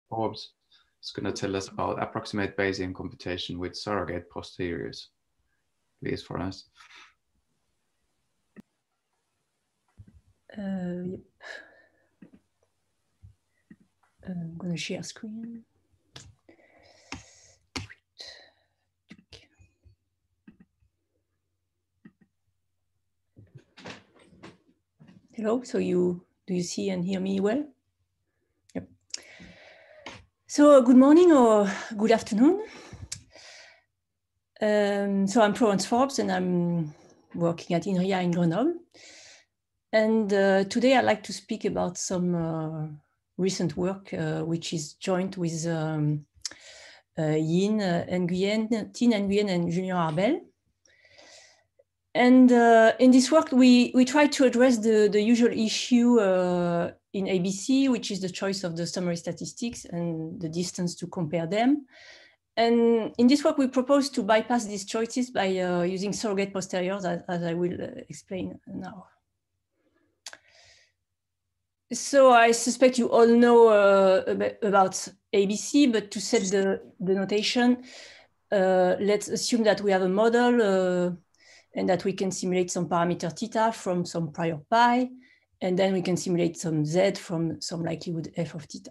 Forbes is going to tell us about approximate Bayesian computation with surrogate posteriors. Please, for us. Yep. I'm going to share screen. Hello, so do you see and hear me well? Yep. So good morning or good afternoon. So I'm Florence Forbes and I'm working at INRIA in Grenoble. And today I'd like to speak about some recent work which is joint with Yin Nguyen, Tin Nguyen and Julien Arbel. And in this work, we try to address the usual issue in ABC, which is the choice of the summary statistics and the distance to compare them. And in this work, we propose to bypass these choices by using surrogate posteriors, as I will explain now. So I suspect you all know about ABC, but to set the notation, let's assume that we have a model and that we can simulate some parameter theta from some prior pi, and then we can simulate some z from some likelihood f of theta.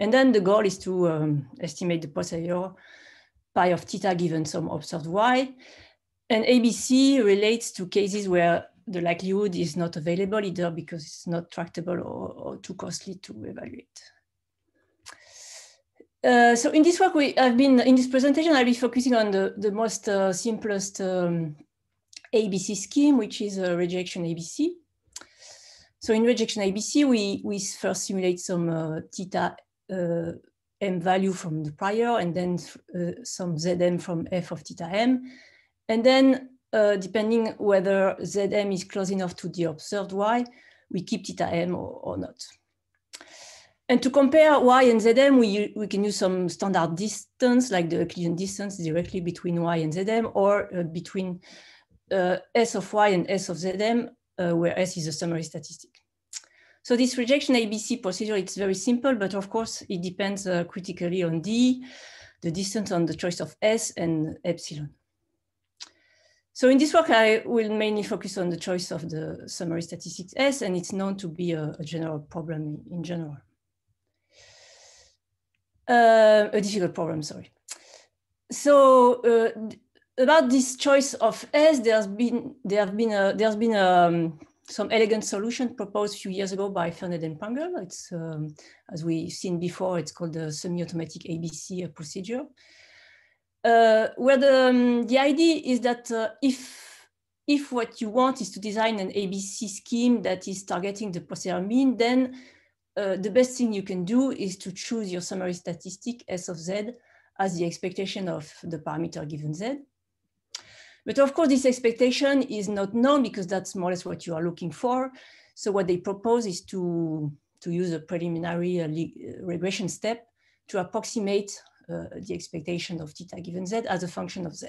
And then the goal is to estimate the posterior pi of theta given some observed y. And ABC relates to cases where the likelihood is not available, either because it's not tractable or too costly to evaluate. So in this work, in this presentation, I'll be focusing on the most simplest ABC scheme, which is a rejection ABC. So in rejection ABC, we first simulate some theta m value from the prior, and then some zm from f of theta m. And then depending whether zm is close enough to the observed y, we keep theta m or not. And to compare y and zm, we can use some standard distance, like the Euclidean distance directly between y and zm, or between S of y and S of zm, where S is a summary statistic. So this rejection ABC procedure, it's very simple, but of course it depends critically on D, the distance on the choice of S and epsilon. So in this work, I will mainly focus on the choice of the summary statistics S, and it's known to be a general problem in general. A difficult problem, sorry. So about this choice of S, there's been some elegant solution proposed a few years ago by Fernet and Pangl. It's as we've seen before, it's called the semi-automatic ABC procedure, where the idea is that if what you want is to design an ABC scheme that is targeting the posterior mean, then the best thing you can do is to choose your summary statistic S of Z as the expectation of the parameter given Z. But of course, this expectation is not known because that's more or less what you are looking for. So what they propose is to use a preliminary regression step to approximate the expectation of theta given Z as a function of Z.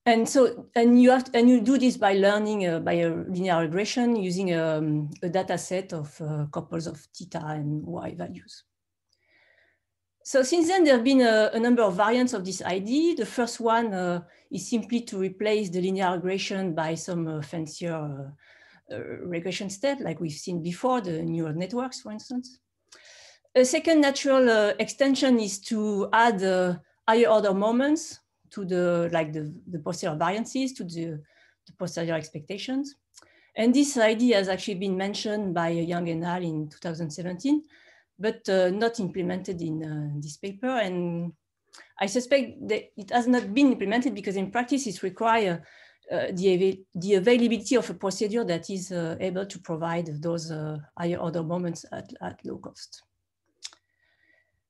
And so, you do this by learning by a linear regression using a data set of couples of theta and y values. So since then, there have been a number of variants of this idea. The first one is simply to replace the linear regression by some fancier regression step, like we've seen before, the neural networks, for instance. A second natural extension is to add higher order moments to the posterior variances, to the posterior expectations. And this idea has actually been mentioned by Yang and Al in 2017. But not implemented in this paper. And I suspect that it has not been implemented because in practice it requires the availability of a procedure that is able to provide those higher order moments at low cost.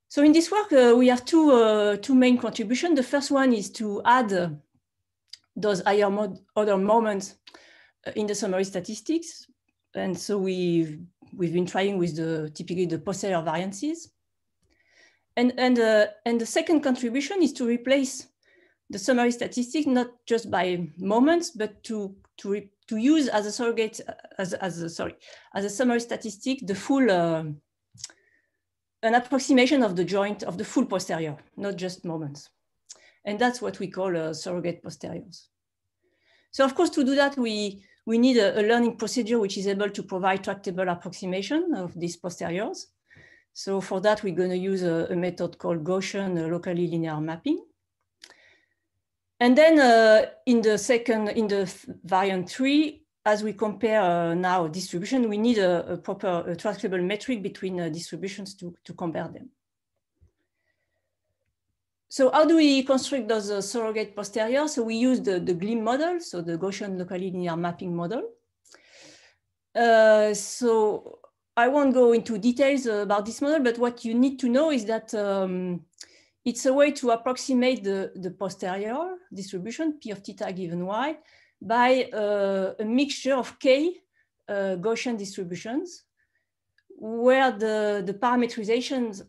So in this work, we have two main contributions. The first one is to add those higher order moments in the summary statistics. And so we've been trying with typically the posterior variances. And the second contribution is to replace the summary statistic, not just by moments, but to use as a surrogate, as a summary statistic, the full an approximation of the joint of the full posterior, not just moments. And that's what we call surrogate posteriors. So of course, to do that, we need a learning procedure which is able to provide tractable approximation of these posteriors. So for that, we're going to use a method called Gaussian locally linear mapping. And then in the variant 3, as we compare now distribution, we need a proper tractable metric between distributions to compare them. So how do we construct those surrogate posteriors? So we use the GLIM model, so the Gaussian locally linear mapping model. So I won't go into details about this model, but what you need to know is that it's a way to approximate the posterior distribution, P of theta given Y, by a mixture of K Gaussian distributions, where the parameterization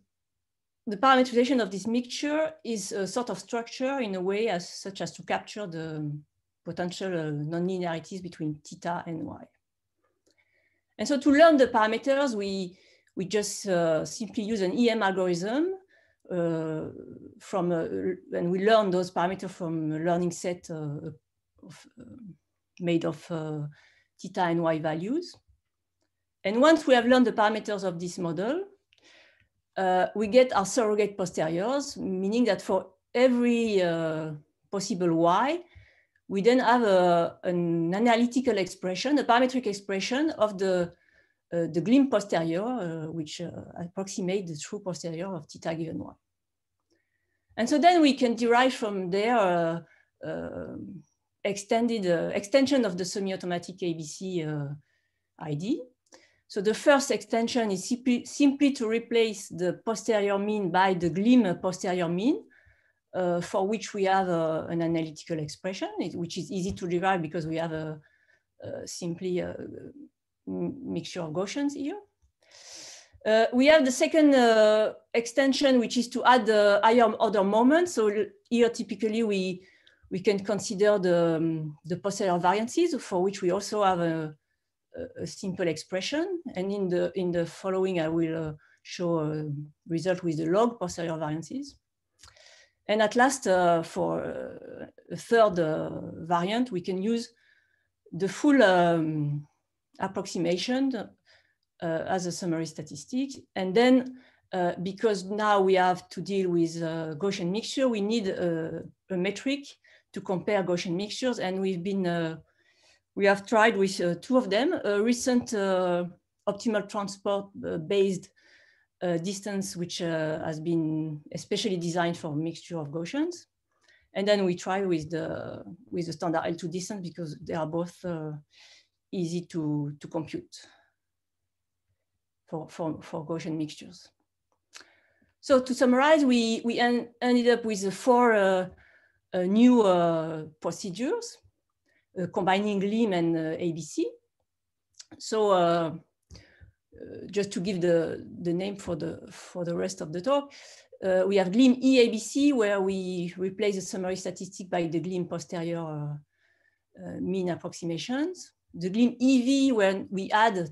of this mixture is a sort of structure in a way such as to capture the potential nonlinearities between theta and Y. And so to learn the parameters, we just simply use an EM algorithm and we learn those parameters from a learning set made of theta and Y values. And once we have learned the parameters of this model, we get our surrogate posteriors, meaning that for every possible Y, we then have an analytical expression, a parametric expression of the GLIM posterior, which approximate the true posterior of theta given Y. And so then we can derive from there extension of the semi-automatic ABC ID. So the first extension is simply to replace the posterior mean by the GLIM posterior mean, for which we have an analytical expression, which is easy to derive because we have simply a mixture of Gaussians here. We have the second extension, which is to add the higher order moment. So here, typically, we can consider the posterior variances, for which we also have a simple expression. And in the following, I will show a result with the log posterior variances. And at last, for a third variant, we can use the full approximation as a summary statistic. And then, because now we have to deal with Gaussian mixture, we need a metric to compare Gaussian mixtures. And we have tried with two of them, a recent optimal transport based distance, which has been especially designed for a mixture of Gaussians. And then we try with the standard L2 distance because they are both easy to compute for Gaussian mixtures. So to summarize, we ended up with 4 new procedures combining GLIM and ABC. So just to give the name for the rest of the talk, we have GLIM EABC, where we replace the summary statistic by the GLIM posterior mean approximations. The GLIM EV, where we add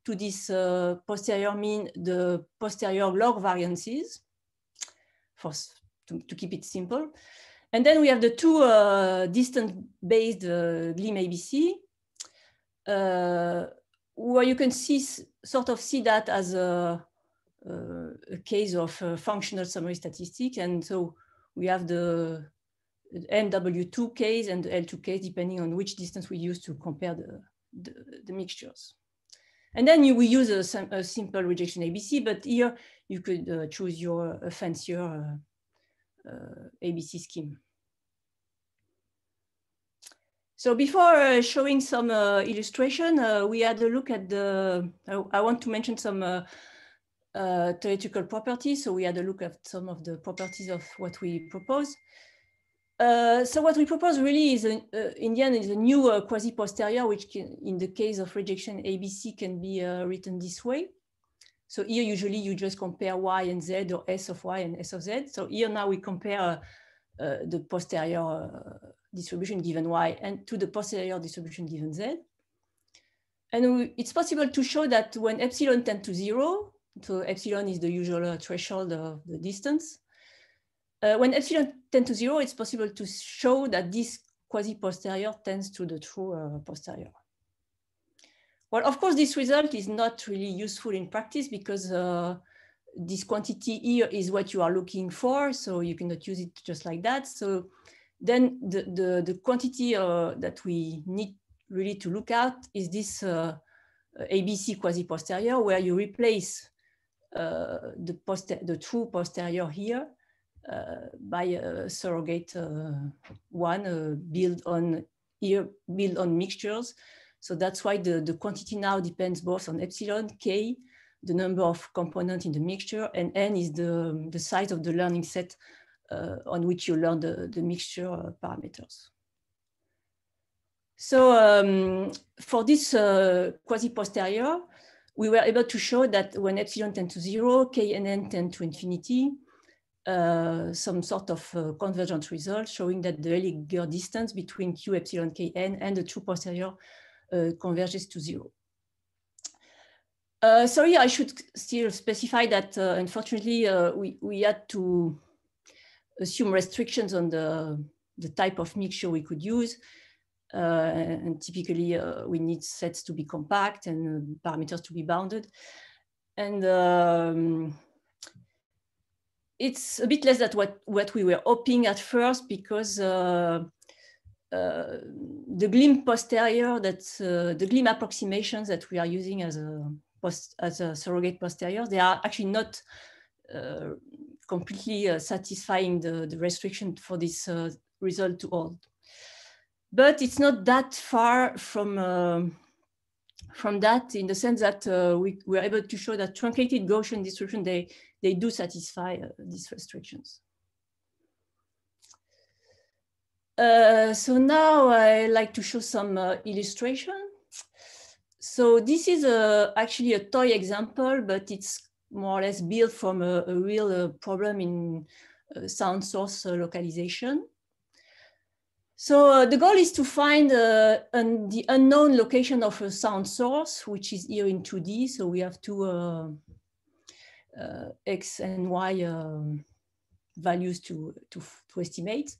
to this posterior mean the posterior log variances to keep it simple. And then we have the 2 distance-based GLIM ABC, where you can sort of see that as a case of functional summary statistic. And so we have the MW2 case and the L2 case, depending on which distance we use to compare the mixtures. And then we use a simple rejection ABC, but here you could choose your fancier ABC scheme. So before showing some illustration, we had a look at I want to mention some theoretical properties. So we had a look at some of the properties of what we propose. So what we propose really is, in the end, is a new quasi-posterior, which can, in the case of rejection ABC, can be written this way. So here, usually, you just compare Y and Z, or S of Y and S of Z. So here now we compare the posterior distribution given Y and to the posterior distribution given Z. And it's possible to show that when epsilon tends to 0, So epsilon is the usual threshold of the distance. When epsilon tends to 0, it's possible to show that this quasi-posterior tends to the true posterior. Well, of course, this result is not really useful in practice because this quantity here is what you are looking for, so you cannot use it just like that. So then the quantity that we need really to look at is this ABC quasi-posterior, where you replace the true posterior here by a surrogate one built on mixtures. So that's why the quantity now depends both on epsilon, k, the number of components in the mixture, and n is the size of the learning set on which you learn the mixture parameters. So for this quasi-posterior, we were able to show that when epsilon tends to 0, k and n tend to infinity, some sort of convergent result showing that the Ellinger distance between q epsilon k n and the true posterior converges to 0. Sorry, I should still specify that unfortunately we had to assume restrictions on the type of mixture we could use. And typically we need sets to be compact and parameters to be bounded. And it's a bit less than what we were hoping at first, because the GLIM posterior, the GLIM approximations that we are using as a surrogate posterior, they are actually not completely satisfying the restriction for this result to hold. But it's not that far from that, in the sense that we were able to show that truncated Gaussian distribution, they do satisfy these restrictions. So now I like to show some illustration. So this is actually a toy example, but it's more or less built from a real problem in sound source localization. So the goal is to find the unknown location of a sound source, which is here in 2D. So we have two X and Y values to estimate.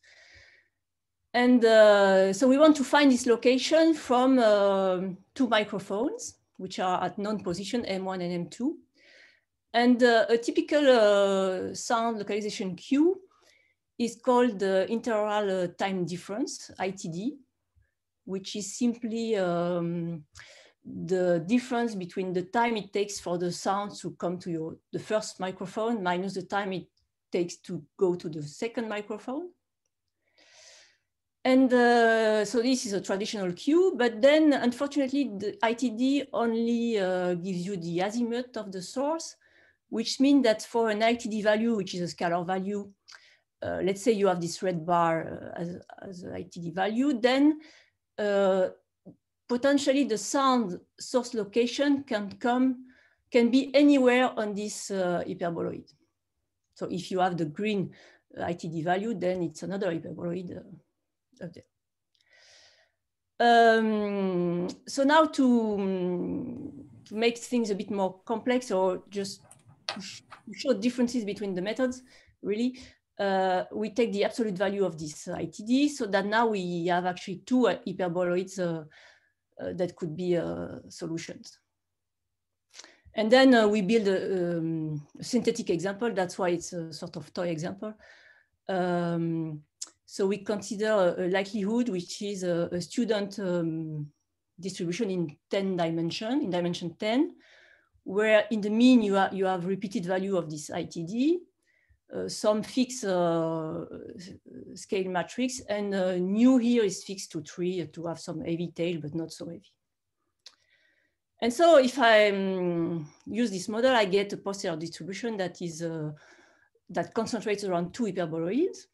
And so we want to find this location from two microphones, which are at known position, M1 and M2. And a typical sound localization Q is called the interaural time difference, ITD, which is simply the difference between the time it takes for the sound to come to the first microphone minus the time it takes to go to the second microphone. And so this is a traditional Q, but then unfortunately the ITD only gives you the azimuth of the source, which means that for an ITD value, which is a scalar value, let's say you have this red bar as an ITD value, then potentially the sound source location can be anywhere on this hyperboloid. So if you have the green ITD value, then it's another hyperboloid up there. So now to make things a bit more complex, or just to show differences between the methods, really, we take the absolute value of this ITD, so that now we have actually two hyperboloids that could be solutions. And then we build a synthetic example. That's why it's a sort of toy example. So we consider a likelihood, which is a student distribution in 10 dimension, in dimension 10, where in the mean you have repeated value of this ITD, some fixed scale matrix, and nu here is fixed to 3 to have some heavy tail, but not so heavy. And so if I use this model, I get a posterior distribution that is that concentrates around 2 hyperboloids.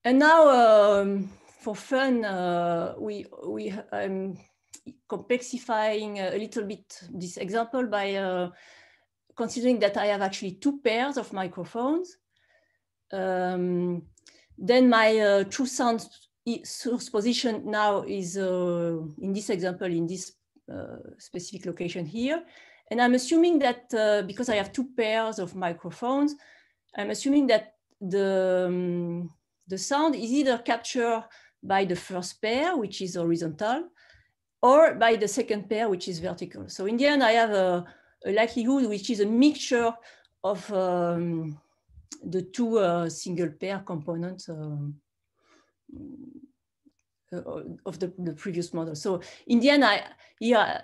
And now, for fun, I'm complexifying a little bit this example by considering that I have actually 2 pairs of microphones. Then my true sound source position now is in this example in this specific location here, And I'm assuming that because I have two pairs of microphones, I'm assuming that the sound is either captured by the first pair, which is horizontal, or by the second pair, which is vertical. So in the end, I have a likelihood which is a mixture of the two single pair components of the previous model. So in the end,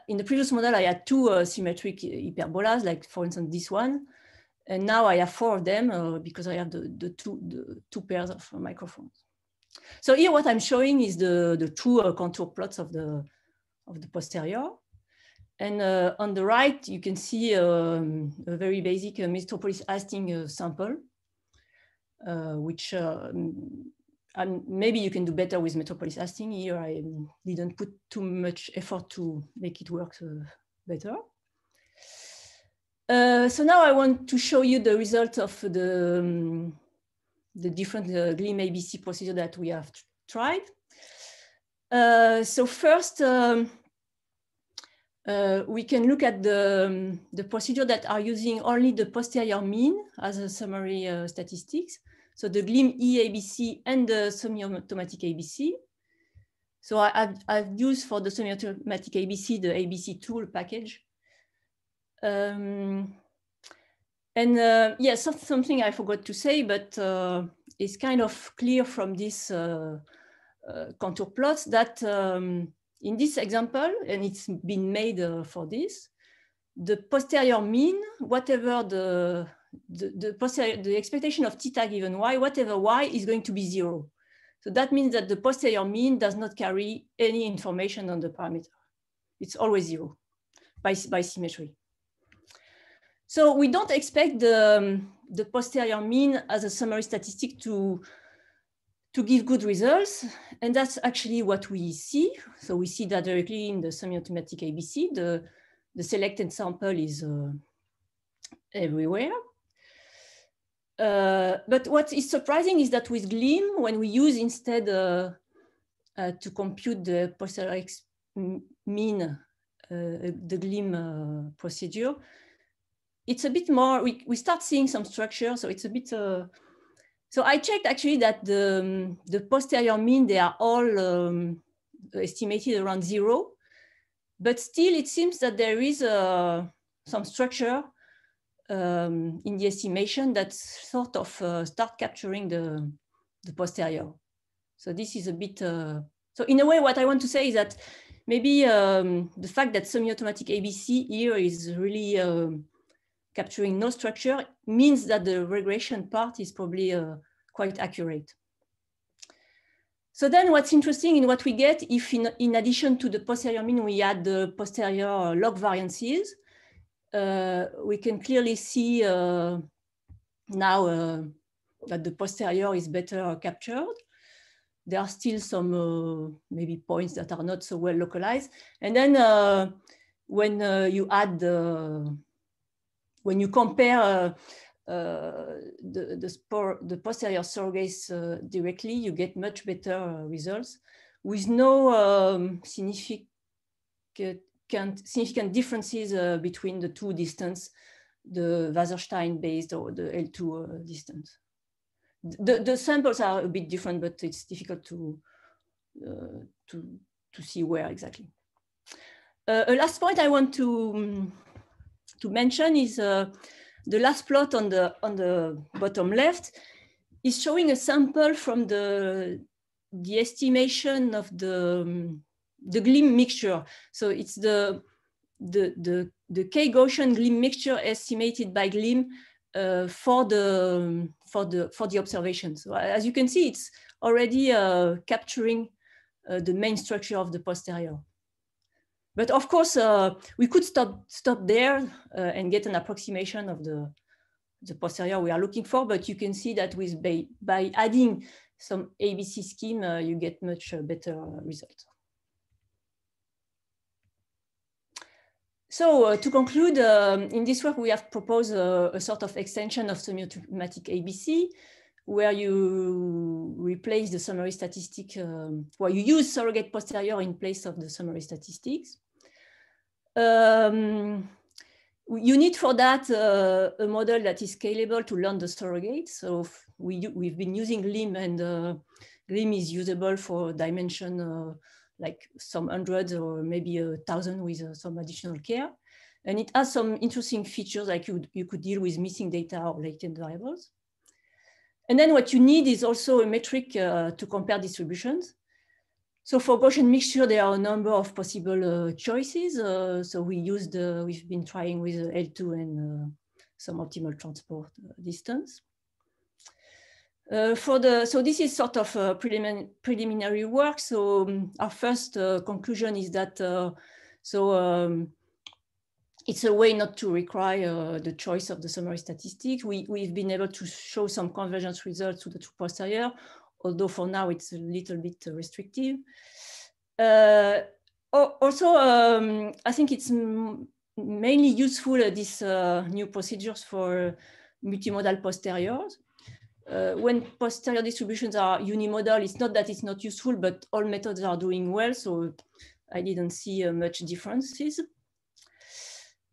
in the previous model, I had two symmetric hyperbolas, like for instance, this one. And now I have four of them because I have the two pairs of microphones. So here what I'm showing is the true contour plots of the posterior. And on the right, you can see a very basic Metropolis Hastings sample, which and maybe you can do better with Metropolis Hastings. Here I didn't put too much effort to make it work better. So now I want to show you the result of the different GLIM ABC procedure that we have tried. So first, we can look at the procedure that are using only the posterior mean as a summary statistics. So the GLIM EABC and the semi-automatic ABC. So I've used for the semi-automatic ABC, the ABC tool package. And yes, something I forgot to say, but it's kind of clear from this contour plots that in this example, and it's been made for this, the posterior mean, whatever the expectation of theta given y, whatever y is going to be 0. So that means that the posterior mean does not carry any information on the parameter. It's always 0 by symmetry. So we don't expect the posterior mean as a summary statistic to give good results. And that's actually what we see. So we see that directly in the semi-automatic ABC. The selected sample is everywhere. But what is surprising is that with GLIM, when we use instead to compute the posterior mean, the GLIM procedure, it's a bit more, we start seeing some structure. So it's a bit, so I checked actually that the posterior mean, they are all estimated around 0, but still it seems that there is some structure in the estimation that sort of start capturing the posterior. So this is a bit, so in a way, what I want to say is that maybe the fact that semi-automatic ABC here is really capturing no structure means that the regression part is probably quite accurate. So then what's interesting in what we get, if in addition to the posterior mean, we add the posterior log variances, we can clearly see now that the posterior is better captured. There are still some maybe points that are not so well localized. And then when you add when you compare the posterior surrogates directly, you get much better results with no significant differences between the two distance, the Wasserstein based or the L2 distance. The samples are a bit different, but it's difficult to see where exactly. A last point I want to mention is the last plot on the bottom left is showing a sample from the estimation of the GLIM mixture. So it's the K-Gaussian GLIM mixture estimated by GLIM for the observation. So as you can see, it's already capturing the main structure of the posterior. But of course, we could stop there and get an approximation of the posterior we are looking for. But you can see that by adding some ABC scheme, you get much better results. So to conclude, in this work, we have proposed a sort of extension of semi-automatic ABC, where you replace the summary statistic, where you use surrogate posterior in place of the summary statistics. You need for that a model that is scalable to learn the surrogate. So we've been using GLIM, and GLIM is usable for dimension like some hundreds or maybe 1,000 with some additional care. And it has some interesting features, like you could deal with missing data or latent variables. And then what you need is also a metric to compare distributions. So for Gaussian mixture, there are a number of possible choices. So we've been trying with L2 and some optimal transport distance. So this is sort of preliminary work. So our first conclusion is that it's a way not to require the choice of the summary statistics. We've been able to show some convergence results to the true posterior, although for now it's a little bit restrictive. Also, I think it's mainly useful, these new procedures for multimodal posteriors. When posterior distributions are unimodal, it's not that it's not useful, but all methods are doing well, so I didn't see much differences.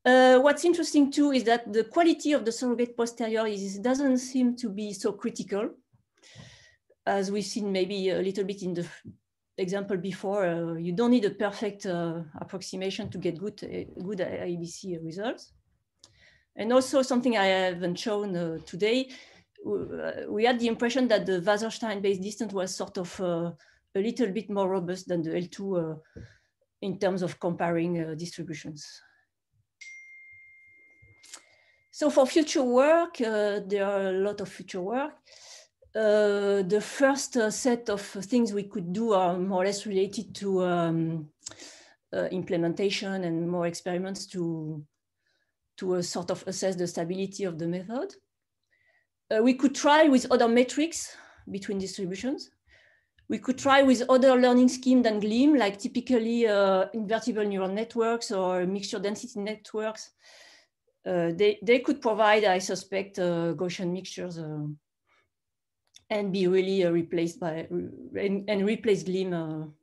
What's interesting too is that the quality of the surrogate posterior doesn't seem to be so critical, as we've seen maybe a little bit in the example before. You don't need a perfect approximation to get good ABC results. And also something I haven't shown today, we had the impression that the Wasserstein-based distance was sort of a little bit more robust than the L2 in terms of comparing distributions. So for future work, there are a lot of future work. The first set of things we could do are more or less related to implementation and more experiments to sort of assess the stability of the method. We could try with other metrics between distributions. We could try with other learning schemes than GLIM, like typically invertible neural networks or mixture density networks. They could provide, I suspect, Gaussian mixtures and be really replaced by and replace GLIM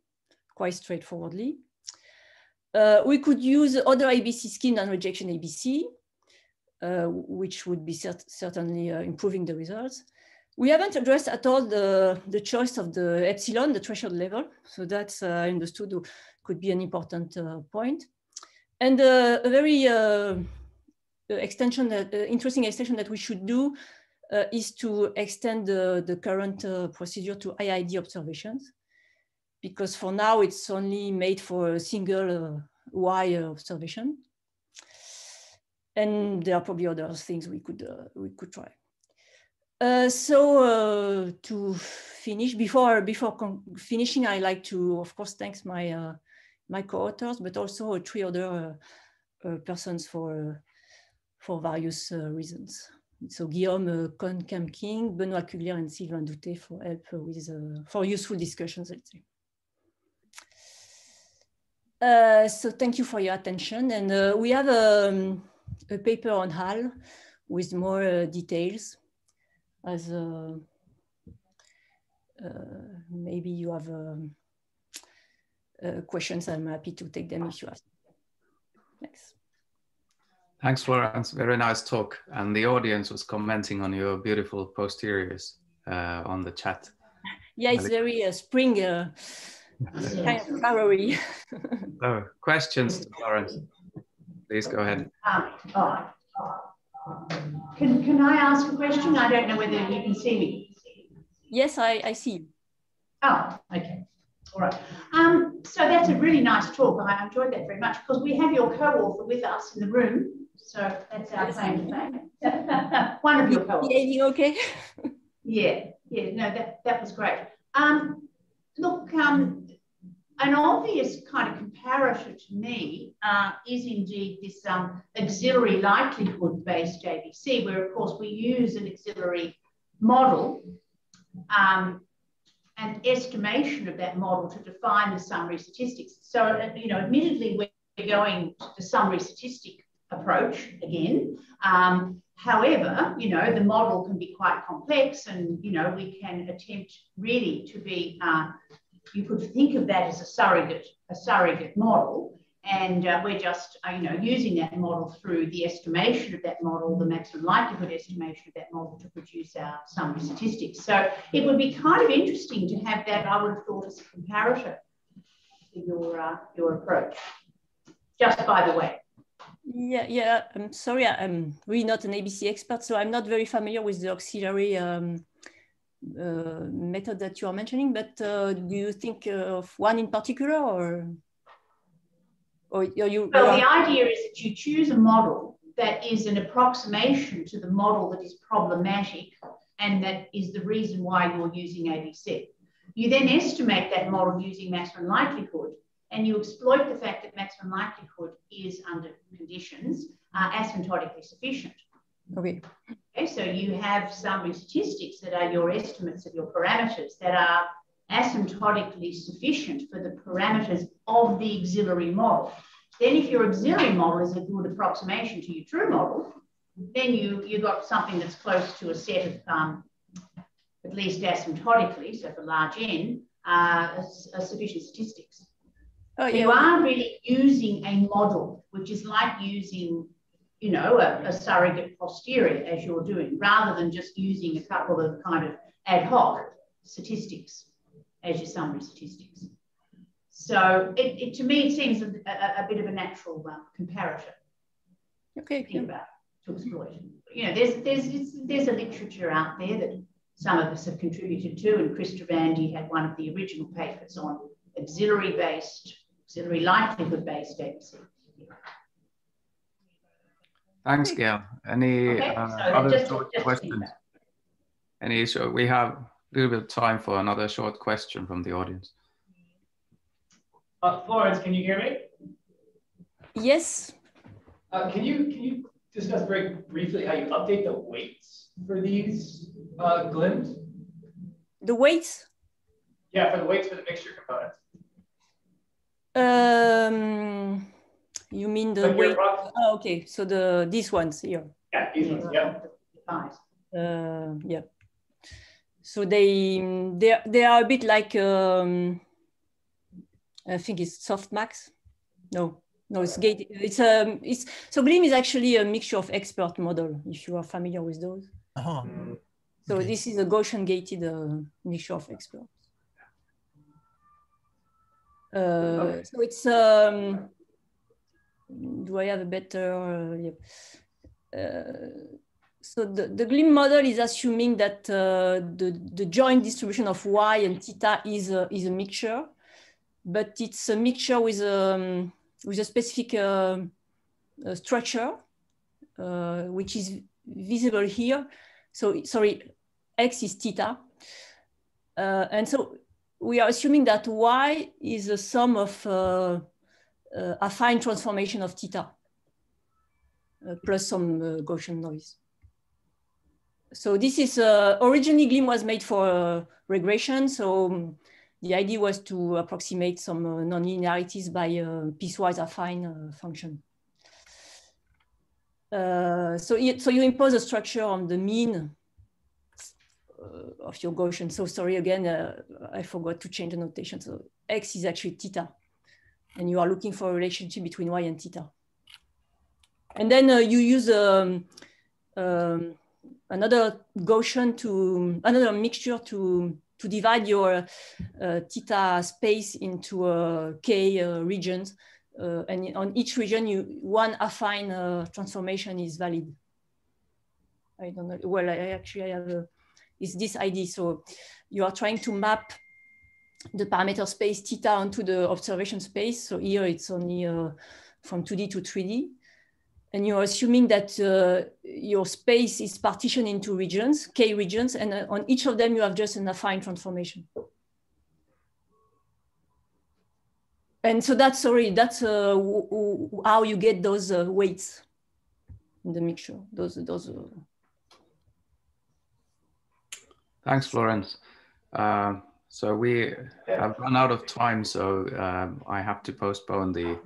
quite straightforwardly. We could use other ABC scheme than rejection ABC, which would be certainly improving the results. We haven't addressed at all the choice of the epsilon, the threshold level. So that's understood could be an important point. And a very interesting extension that we should do is to extend the current procedure to IID observations, because for now it's only made for a single Y observation. And there are probably other things we could try. To finish, before finishing, I like to, of course, thank my my co-authors, but also 3 other persons for various reasons. So Guillaume Kohn-Kamking, Benoît Kugler, and Sylvain Doutet for help with for useful discussions, let's say. So thank you for your attention, and we have a paper on HAL with more details. As maybe you have questions, I'm happy to take them if you ask. Thanks. Thanks, Florence. Very nice talk. And the audience was commenting on your beautiful posteriors on the chat. Yeah, it's very spring, kind of flowery. So, questions to Florence? Please go ahead. Can I ask a question? I don't know whether you can see me. Yes, I see you. Oh, okay. All right. So that's a really nice talk. I enjoyed that very much because we have your co-author with us in the room. So that's our claim to fame. One of your co-authors. Yeah, okay. Yeah, no, that was great. Look, an obvious kind of comparator to me is indeed this auxiliary likelihood-based ABC, where of course we use an auxiliary model and estimation of that model to define the summary statistics. So, you know, admittedly, we're going to the summary statistic approach again. However, you know, the model can be quite complex, and, you know, we can attempt really to be, you could think of that as a surrogate model. And we're just, using that model through the estimation of that model, the maximum likelihood estimation of that model to produce our summary statistics. So it would be kind of interesting to have that, I would have thought, as a comparator to your approach. Just by the way. Yeah. I'm sorry, I'm really not an ABC expert, so I'm not very familiar with the auxiliary method that you are mentioning. But do you think of one in particular, or you? Well, the idea is that you choose a model that is an approximation to the model that is problematic, and that is the reason why you're using ABC. You then estimate that model using maximum likelihood, and you exploit the fact that maximum likelihood is, under conditions, asymptotically sufficient. Okay, so you have summary statistics that are your estimates of your parameters that are asymptotically sufficient for the parameters of the auxiliary model. Then if your auxiliary model is a good approximation to your true model, then you got something that's close to a set of, at least asymptotically, so for large N, sufficient statistics. Oh, yeah. You are really using a model, which is like using, a surrogate posterior, as you're doing, rather than just using a couple of kind of ad hoc statistics as your summary statistics. So to me, it seems a bit of a natural comparator. Okay. To think about, to exploit. There's a literature out there that some of us have contributed to, and Chris Trivandi had one of the original papers on auxiliary likelihood-based ABC. Thanks, Gail. Any other short questions? We have a little bit of time for another short question from the audience. Florence, can you hear me? Yes. Can you discuss very briefly how you update the weights for these GLIMs? The weights? Yeah, for the weights for the mixture components. You mean the weight? Oh, okay. So these ones here. Yeah, these ones. Yeah. Yeah. So they are a bit like I think it's softmax. No, it's gated. So GLIM is actually a mixture of expert model, if you are familiar with those. So okay. This is a Gaussian gated mixture of experts. Okay. So it's do I have a better so the GLIM model is assuming that the joint distribution of y and theta is a mixture, but it's a mixture with a specific structure, which is visible here. So sorry, x is theta, and so we are assuming that y is a sum of affine transformation of theta plus some Gaussian noise. So this is originally GLIM was made for regression. So the idea was to approximate some nonlinearities by a piecewise affine function. So you impose a structure on the mean of your Gaussian. So sorry again, I forgot to change the notation. So x is actually theta, and you are looking for a relationship between y and theta. And then you use another Gaussian another mixture to divide your theta space into k regions, and on each region, one affine transformation is valid. I don't know. Well, I have is this idea. So you are trying to map the parameter space theta onto the observation space. So here it's only from 2D to 3D. And you're assuming that your space is partitioned into regions, k regions, and on each of them you have just an affine transformation. And so that's how you get those weights in the mixture. Thanks, Florence. So we have run out of time, so I have to postpone the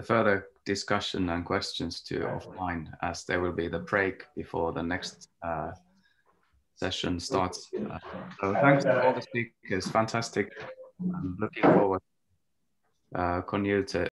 further discussion and questions to offline, as there will be the break before the next session starts. So thanks to all the speakers, fantastic. I'm looking forward, Konyu, to